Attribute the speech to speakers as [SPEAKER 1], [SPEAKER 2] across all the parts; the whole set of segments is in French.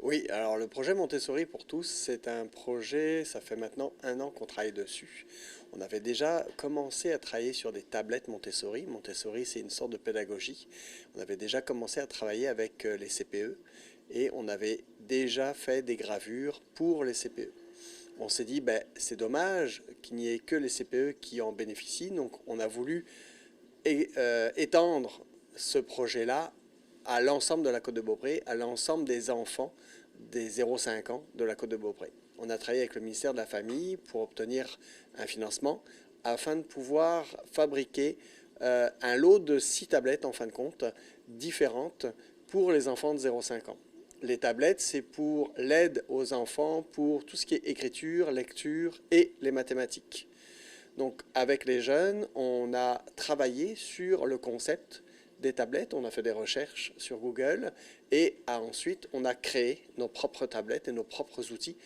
[SPEAKER 1] Oui, alors le projet Montessori pour tous, c'est un projet, ça fait maintenant 1 an qu'on travaille dessus. On avait déjà commencé à travailler sur des tablettes Montessori. Montessori, c'est une sorte de pédagogie. On avait déjà commencé à travailler avec les CPE et on avait déjà fait des gravures pour les CPE. On s'est dit, ben, c'est dommage qu'il n'y ait que les CPE qui en bénéficient, donc on a voulu étendre ce projet-là à l'ensemble de la Côte-de-Beaupré, à l'ensemble des enfants des 0,5 ans de la Côte-de-Beaupré. On a travaillé avec le ministère de la Famille pour obtenir un financement afin de pouvoir fabriquer un lot de 6 tablettes, en fin de compte, différentes pour les enfants de 0,5 ans. Les tablettes, c'est pour l'aide aux enfants pour tout ce qui est écriture, lecture et les mathématiques. Donc, avec les jeunes, on a travaillé sur le concept des tablettes, on a fait des recherches sur Google et ensuite on a créé nos propres tablettes et nos propres outils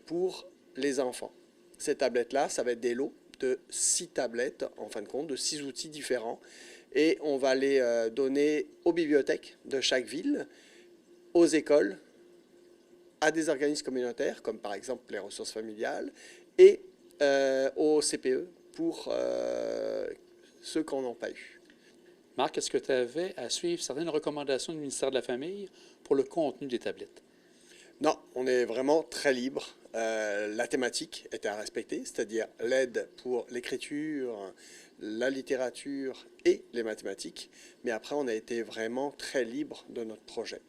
[SPEAKER 1] pour les enfants. Ces tablettes-là, ça va être des lots de 6 tablettes, en fin de compte, de 6 outils différents et on va les donner aux bibliothèques de chaque ville, aux écoles, à des organismes communautaires, comme par exemple les ressources familiales, et au CPE pour ceux qui n'en ont pas eu.
[SPEAKER 2] Marc, est-ce que tu avais à suivre certaines recommandations du ministère de la Famille pour le contenu des tablettes?
[SPEAKER 1] Non, on est vraiment très libre. La thématique était à respecter, c'est-à-dire l'aide pour l'écriture, la littérature et les mathématiques. Mais après, on a été vraiment très libre de notre projet.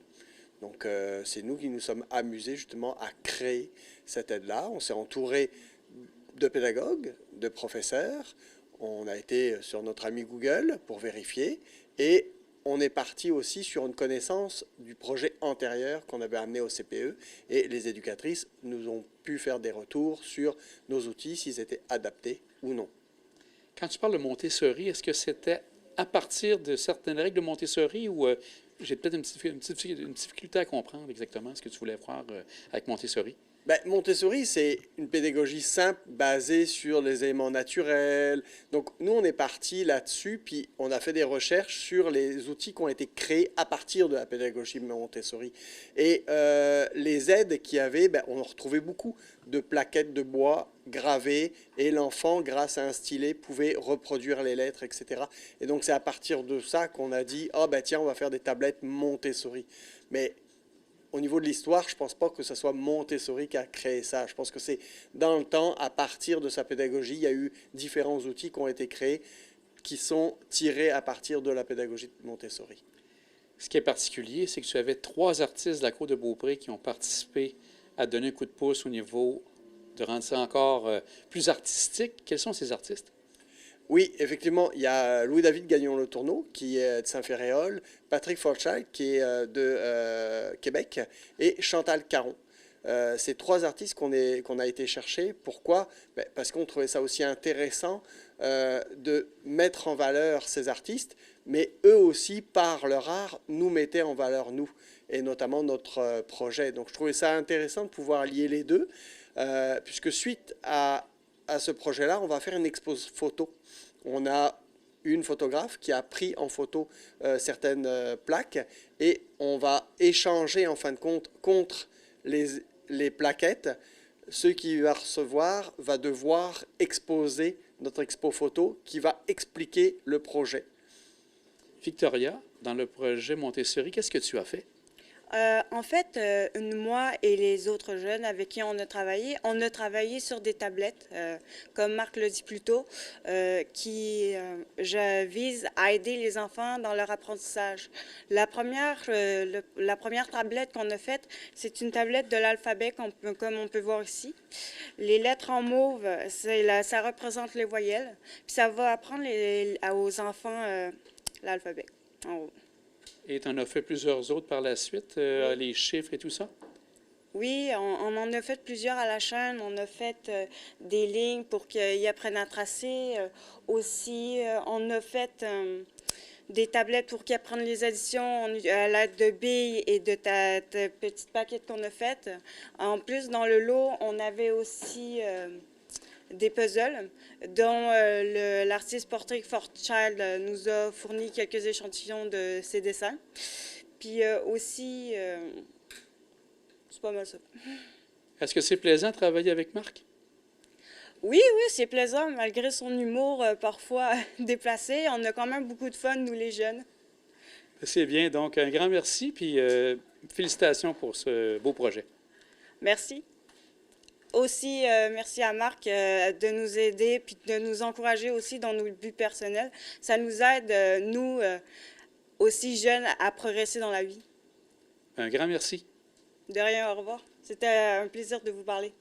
[SPEAKER 1] Donc, c'est nous qui nous sommes amusés justement à créer cette aide-là. On s'est entouré de pédagogues, de professeurs. On a été sur notre ami Google pour vérifier et on est parti aussi sur une connaissance du projet antérieur qu'on avait amené au CPE et les éducatrices nous ont pu faire des retours sur nos outils, s'ils étaient adaptés ou non.
[SPEAKER 2] Quand tu parles de Montessori, est-ce que c'était à partir de certaines règles de Montessori ou j'ai peut-être une difficulté à comprendre exactement ce que tu voulais voir avec Montessori?
[SPEAKER 1] Ben, Montessori, c'est une pédagogie simple basée sur les éléments naturels. Donc, nous, on est parti là-dessus, puis on a fait des recherches sur les outils qui ont été créés à partir de la pédagogie Montessori. Et les aides qu'il y avait, ben, on en retrouvait beaucoup de plaquettes de bois gravées, et l'enfant, grâce à un stylet, pouvait reproduire les lettres, etc. Et donc, c'est à partir de ça qu'on a dit, ah ben tiens, on va faire des tablettes Montessori. Mais au niveau de l'histoire, je ne pense pas que ce soit Montessori qui a créé ça. Je pense que c'est dans le temps, à partir de sa pédagogie, il y a eu différents outils qui ont été créés qui sont tirés à partir de la pédagogie de Montessori.
[SPEAKER 2] Ce qui est particulier, c'est que tu avais 3 artistes de la Côte de Beaupré qui ont participé à donner un coup de pouce au niveau de rendre ça encore plus artistique. Quels sont ces artistes?
[SPEAKER 1] Oui, effectivement, il y a Louis-David Gagnon-Le Tourneau, qui est de Saint-Féréol, Patrick Forsyth, qui est de Québec, et Chantal Caron. C'est 3 artistes qu'on a été chercher. Pourquoi? Ben, parce qu'on trouvait ça aussi intéressant de mettre en valeur ces artistes, mais eux aussi, par leur art, nous mettaient en valeur nous, et notamment notre projet. Donc je trouvais ça intéressant de pouvoir lier les deux, puisque suite à ce projet-là, on va faire une expo photo. On a une photographe qui a pris en photo certaines plaques et on va échanger en fin de compte contre les plaquettes. Ceux qui va recevoir va devoir exposer notre expo photo qui va expliquer le projet.
[SPEAKER 2] Victoria, dans le projet Montessori, qu'est-ce que tu as fait?
[SPEAKER 3] En fait, moi et les autres jeunes avec qui on a travaillé sur des tablettes, comme Marc l'a dit plus tôt, je vise à aider les enfants dans leur apprentissage. La première tablette qu'on a faite, c'est une tablette de l'alphabet, comme on peut voir ici. Les lettres en mauve, ça représente les voyelles, puis ça va apprendre aux enfants l'alphabet en haut.
[SPEAKER 2] Et tu en as fait plusieurs autres par la suite,
[SPEAKER 3] Oui.
[SPEAKER 2] les chiffres et tout ça?
[SPEAKER 3] Oui, on en a fait plusieurs à la chaîne. On a fait des lignes pour qu'ils apprennent à tracer. Aussi, on a fait des tablettes pour qu'ils apprennent les additions à l'aide de billes et de ta petite paquette qu'on a faite. En plus, dans le lot, on avait aussi des puzzles dont l'artiste Patrick Forsyth nous a fourni quelques échantillons de ses dessins. Puis aussi, pas mal ça.
[SPEAKER 2] Est-ce que c'est plaisant de travailler avec Marc?
[SPEAKER 3] Oui, oui, c'est plaisant, malgré son humour parfois déplacé. On a quand même beaucoup de fun, nous les jeunes.
[SPEAKER 2] C'est bien. Donc, un grand merci, puis félicitations pour ce beau projet.
[SPEAKER 3] Merci. Aussi, merci à Marc de nous aider puis de nous encourager aussi dans nos buts personnels. Ça nous aide, nous, aussi jeunes, à progresser dans la vie.
[SPEAKER 2] Un grand merci.
[SPEAKER 3] De rien, au revoir. C'était un plaisir de vous parler.